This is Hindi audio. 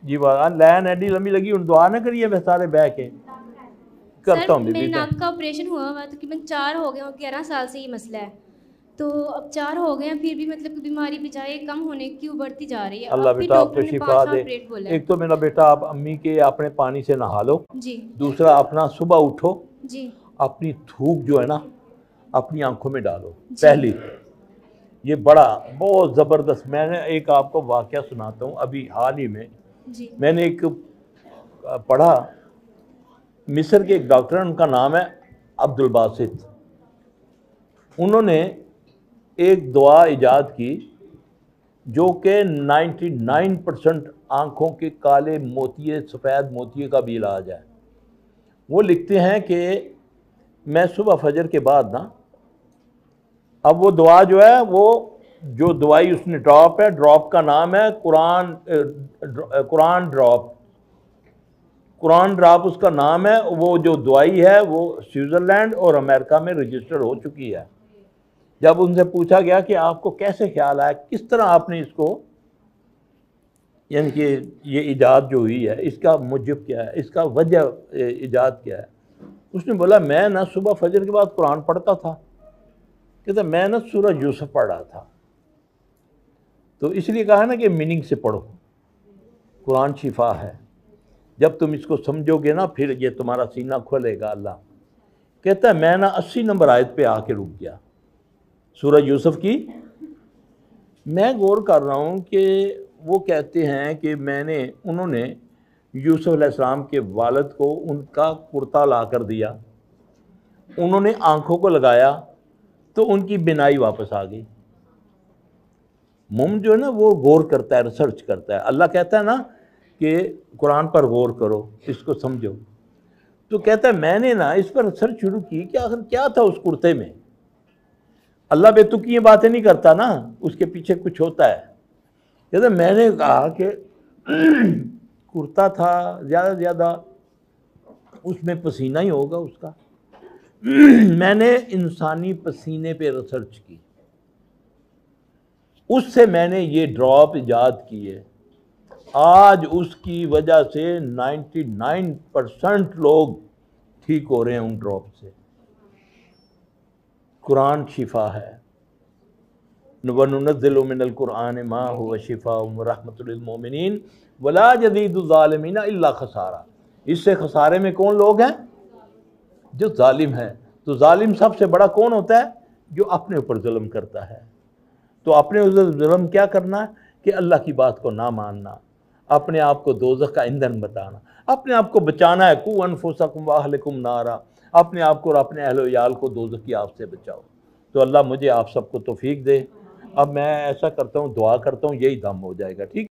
जी वाह लैन एडी लंबी लगी हूँ दुआ ना करिए मैं सारे बह के करता हूँ। मेरे नाक का ऑपरेशन हुआ हुआ तकरीबन 4 हो गए और 11 साल से ये मसला है, तो अब 4 हो गए हैं फिर भी मतलब कि बीमारी बजाय कम होने की बढ़ती जा रही है। अल्लाह अब भी बेटा डॉक्टर आपको ने शिफा 5 दे। ऑपरेट बोला है। एक तो मेरा बेटा आप अम्मी के अपने पानी से नहा लो, जी दूसरा अपना सुबह उठो, जी अपनी थूक जो है ना अपनी आंखों में डालो। जी पहली ये बड़ा बहुत ज़बरदस्त, मैंने एक आपको वाक़या सुनाता हूँ। अभी हाल ही में जी मैंने एक पढ़ा, मिस्र के एक डॉक्टर हैं, उनका नाम है अब्दुल बासित। उन्होंने एक दवा इजाद की जो कि 99% आँखों के काले मोतिये सफ़ेद मोतिये का भी इलाज है। वो लिखते हैं कि मैं सुबह फजर के बाद ना, अब वो दवा जो है वो जो दवाई उसने ड्रॉप है, ड्रॉप का नाम है कुरान ड्रॉप। कुरान ड्रॉप उसका नाम है। वो जो दवाई है वो स्विट्ज़रलैंड और अमेरिका में रजिस्टर हो चुकी है। जब उनसे पूछा गया कि आपको कैसे ख्याल आया, किस तरह आपने इसको, यानी कि ये इजाद जो हुई है इसका मुजब क्या है, इसका वजह इजाद क्या है, उसने बोला मैं ना सुबह फजर के बाद कुरान पढ़ता था, कहता मैं ना सूरह यूसुफ पढ़ रहा था। तो इसलिए कहा ना कि मीनिंग से पढ़ो, कुरान शिफा है। जब तुम इसको समझोगे ना फिर ये तुम्हारा सीना खोलेगा। अल्लाह कहता है मैं ना 80 नंबर आयत पे आके रुक गया सूरह यूसुफ की। मैं गौर कर रहा हूँ कि वो कहते हैं कि उन्होंने यूसुफ अलैहिस्सलाम के वालिद को उनका कुर्ता ला कर दिया, उन्होंने आंखों को लगाया तो उनकी बिनाई वापस आ गई। मोमिन जो है ना वो गौर करता है, रिसर्च करता है। अल्लाह कहता है ना कि कुरान पर गौर करो, इसको समझो। तो कहता है मैंने ना इस पर रिसर्च शुरू की कि आखिर क्या था उस कुर्ते में। अल्लाह बेतुकी ये बातें नहीं करता ना, उसके पीछे कुछ होता है। कहता मैंने कहा कि कुर्ता था, ज़्यादा से ज़्यादा उसमें पसीना ही होगा उसका। मैंने इंसानी पसीने पे रिसर्च की, उससे मैंने ये ड्रॉप इजाद की है। आज उसकी वजह से 99% लोग ठीक हो रहे हैं उन ड्रॉप से। कुरान शिफा है। वनुनज़्ज़िलु मिनल कुरआन मा हुवा शिफ़ाउन व रहमतुल लिल मोमिनीन वला यज़ीदु ज़ालिमीन इल्ला खसारा। इससे खसारे में कौन लोग हैं? जो जालिम है। तो जालिम सबसे बड़ा कौन होता है? जो अपने ऊपर जुल्म करता है। तो अपने ऊपर जुल्म क्या करना है कि अल्लाह की बात को ना मानना, अपने आप को दोज़ख का ईंधन बताना, अपने आप को बचाना है। कू अनफुसकुम व अहलिकुम नारा, अपने आप को और अपने अहल याल को दोज़ख की आग से बचाओ। तो अल्लाह मुझे आप सबको तौफीक दे। अब मैं ऐसा करता हूँ, दुआ करता हूँ, यही दम हो जाएगा। ठीक।